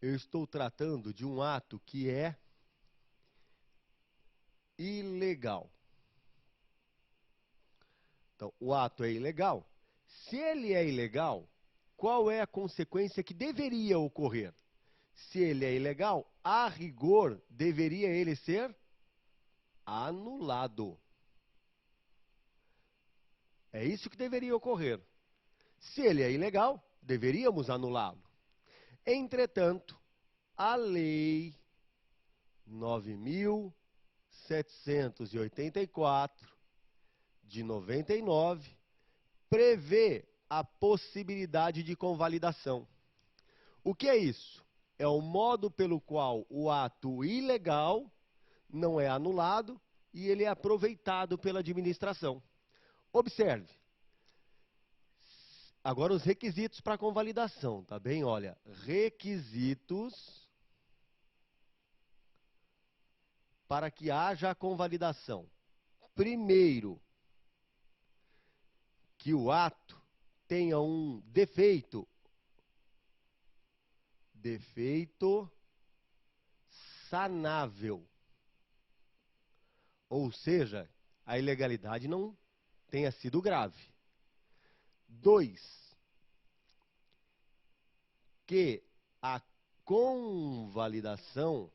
eu estou tratando de um ato que é ilegal. Então, o ato é ilegal. Se ele é ilegal, qual é a consequência que deveria ocorrer? Se ele é ilegal, a rigor, deveria ele ser anulado. É isso que deveria ocorrer. Se ele é ilegal, deveríamos anulá-lo. Entretanto, a Lei 9.784, de 99, prevê a possibilidade de convalidação. O que é isso? É o modo pelo qual o ato ilegal não é anulado e ele é aproveitado pela administração. Observe. Agora os requisitos para convalidação, tá bem? Olha, requisitos para que haja a convalidação. Primeiro, que o ato tenha um defeito. Defeito sanável. Ou seja, a ilegalidade não tenha sido grave. 2, que a convalidação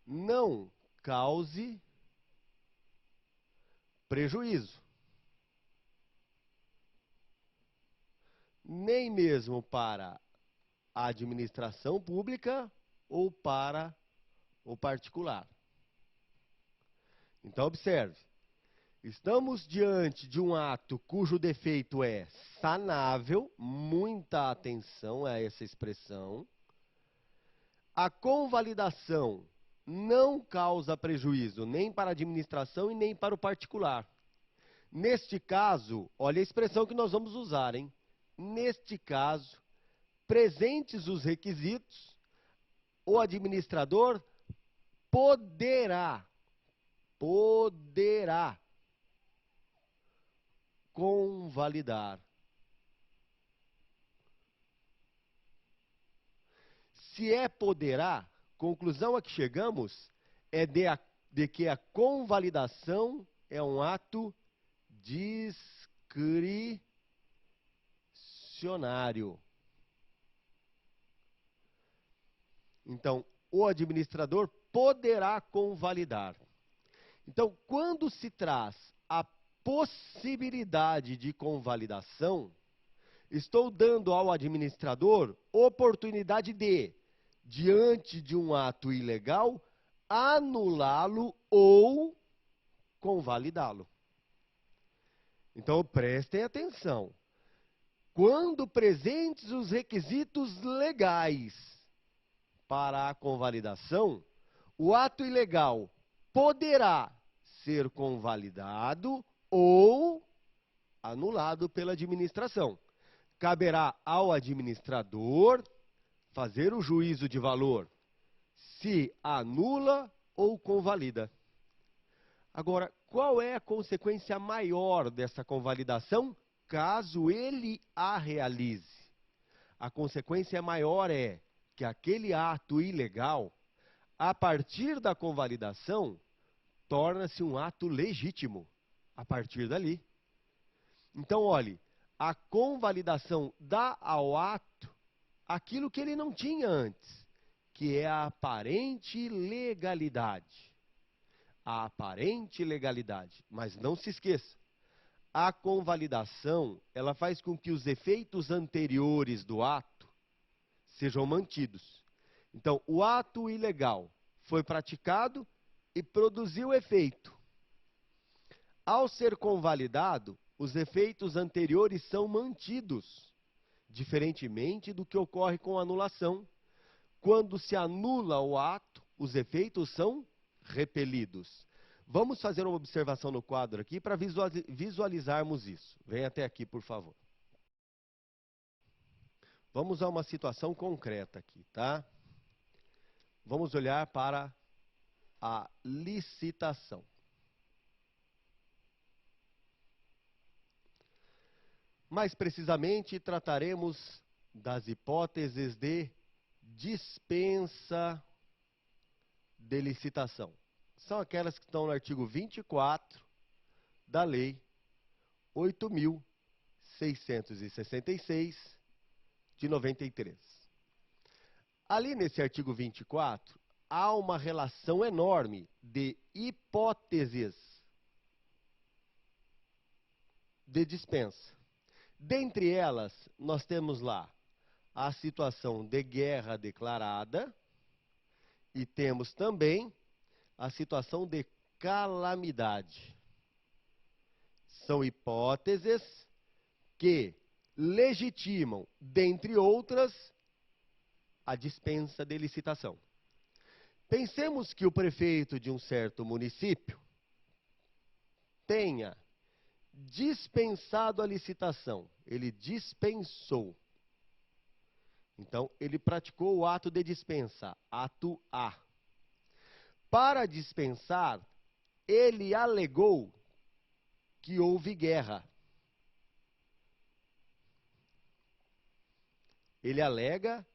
não cause prejuízo, nem mesmo para a administração pública ou para o particular. Então, observe, estamos diante de um ato cujo defeito é sanável, muita atenção a essa expressão. A convalidação não causa prejuízo nem para a administração e nem para o particular. Neste caso, olha a expressão que nós vamos usar, hein? Neste caso, presentes os requisitos, o administrador poderá convalidar. Se é poderá, conclusão a que chegamos é de que a convalidação é um ato discricionário. Então, o administrador poderá convalidar. Então, quando se traz a possibilidade de convalidação, estou dando ao administrador oportunidade de, diante de um ato ilegal, anulá-lo ou convalidá-lo. Então, prestem atenção. Quando presentes os requisitos legais para a convalidação, o ato ilegal poderá ser convalidado ou anulado pela administração. Caberá ao administrador fazer o juízo de valor, se anula ou convalida. Agora, qual é a consequência maior dessa convalidação, caso ele a realize? A consequência maior é que aquele ato ilegal, a partir da convalidação, torna-se um ato legítimo, a partir dali. Então, olhe, a convalidação dá ao ato aquilo que ele não tinha antes, que é a aparente legalidade. A aparente legalidade. Mas não se esqueça, a convalidação, ela faz com que os efeitos anteriores do ato sejam mantidos. Então, o ato ilegal foi praticado e produziu efeito. Ao ser convalidado, os efeitos anteriores são mantidos, diferentemente do que ocorre com a anulação. Quando se anula o ato, os efeitos são repelidos. Vamos fazer uma observação no quadro aqui para visualizarmos isso. Vem até aqui, por favor. Vamos a uma situação concreta aqui, tá? Vamos olhar para a licitação. Mais precisamente, trataremos das hipóteses de dispensa de licitação. São aquelas que estão no artigo 24 da Lei 8.666, de 93. Ali nesse artigo 24, há uma relação enorme de hipóteses de dispensa. Dentre elas, nós temos lá a situação de guerra declarada e temos também a situação de calamidade. São hipóteses que legitimam, dentre outras, a dispensa de licitação. Pensemos que o prefeito de um certo município tenha dispensado a licitação. Ele dispensou. Então, ele praticou o ato de dispensa, ato A. Para dispensar, ele alegou que houve guerra. Ele alega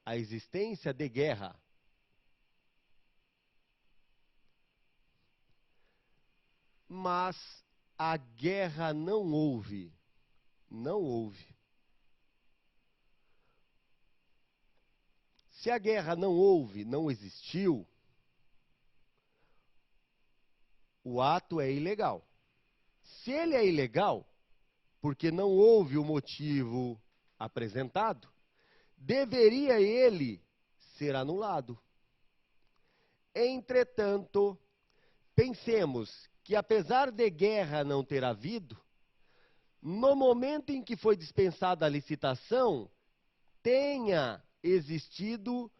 a existência de guerra. Mas a guerra não houve. Não houve. Se a guerra não houve, não existiu, o ato é ilegal. Se ele é ilegal, porque não houve o motivo apresentado, deveria ele ser anulado. Entretanto, pensemos que apesar de guerra não ter havido, no momento em que foi dispensada a licitação, tenha existido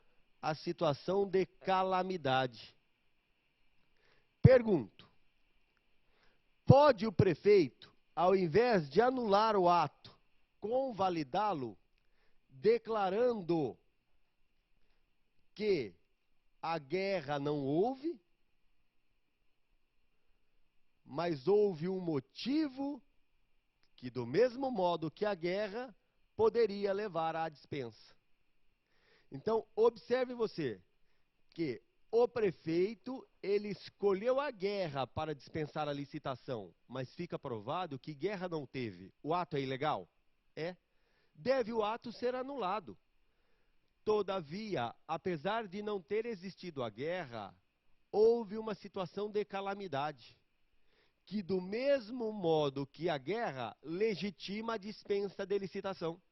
a situação de calamidade. Pergunto, pode o prefeito, ao invés de anular o ato, convalidá-lo, declarando que a guerra não houve, mas houve um motivo que, do mesmo modo que a guerra, poderia levar à dispensa? Então, observe você que o prefeito, ele escolheu a guerra para dispensar a licitação, mas fica provado que guerra não teve. O ato é ilegal? É. Deve o ato ser anulado. Todavia, apesar de não ter existido a guerra, houve uma situação de calamidade, que do mesmo modo que a guerra, legitima a dispensa de licitação.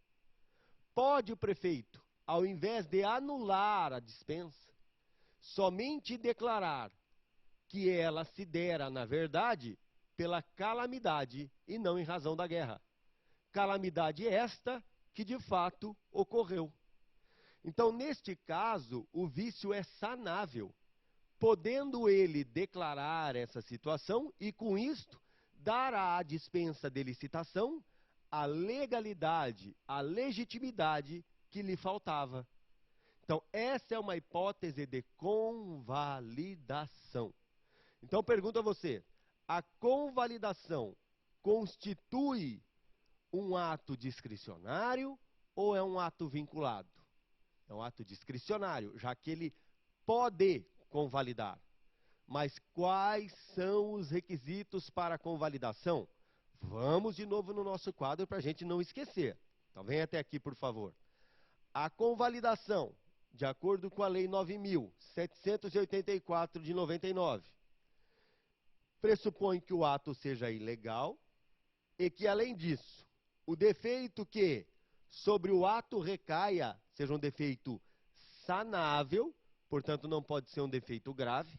Pode o prefeito, ao invés de anular a dispensa, somente declarar que ela se dera, na verdade, pela calamidade e não em razão da guerra. Calamidade esta que de fato ocorreu. Então, neste caso, o vício é sanável, podendo ele declarar essa situação e, com isto, dar à dispensa de licitação a legalidade, a legitimidade que lhe faltava. Então, essa é uma hipótese de convalidação. Então, pergunto a você, a convalidação constitui um ato discricionário ou é um ato vinculado? É um ato discricionário, já que ele pode convalidar. Mas quais são os requisitos para a convalidação? Vamos de novo no nosso quadro para a gente não esquecer. Então, vem até aqui, por favor. A convalidação, de acordo com a Lei 9.784 de 99, pressupõe que o ato seja ilegal e que, além disso, o defeito que sobre o ato recaia seja um defeito sanável, portanto não pode ser um defeito grave,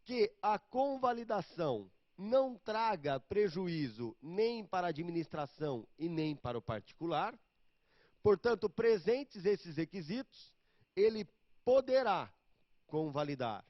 que a convalidação não traga prejuízo nem para a administração e nem para o particular. Portanto, presentes esses requisitos, ele poderá convalidar.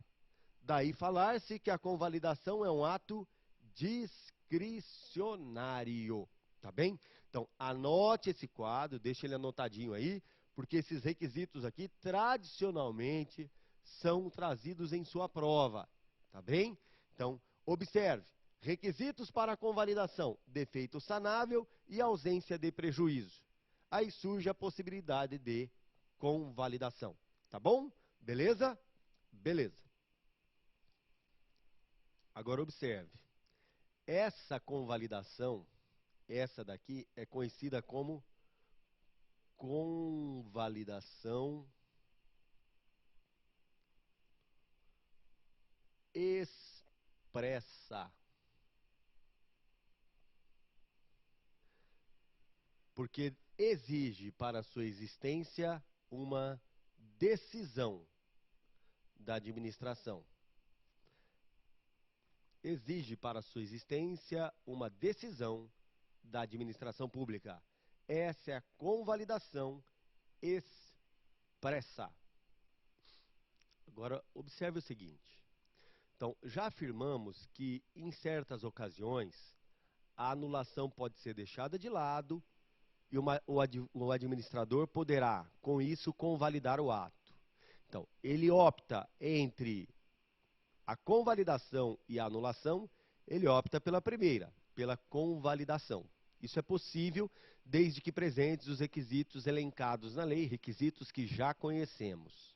Daí falar-se que a convalidação é um ato discricionário, tá bem? Então, anote esse quadro, deixe ele anotadinho aí, porque esses requisitos aqui, tradicionalmente, são trazidos em sua prova, tá bem? Então, observe, Requisitos para a convalidação: defeito sanável e ausência de prejuízo. Aí surge a possibilidade de convalidação. Tá bom? Beleza? Beleza. Agora observe. Essa convalidação, essa daqui, é conhecida como convalidação expressa. Porque exige para sua existência uma decisão da administração. Exige para sua existência uma decisão da administração pública. Essa é a convalidação expressa. Agora, observe o seguinte. Então, já afirmamos que, em certas ocasiões, a anulação pode ser deixada de lado e o administrador poderá, com isso, convalidar o ato. Então, ele opta entre a convalidação e a anulação, ele opta pela primeira, pela convalidação. Isso é possível desde que presentes os requisitos elencados na lei, requisitos que já conhecemos.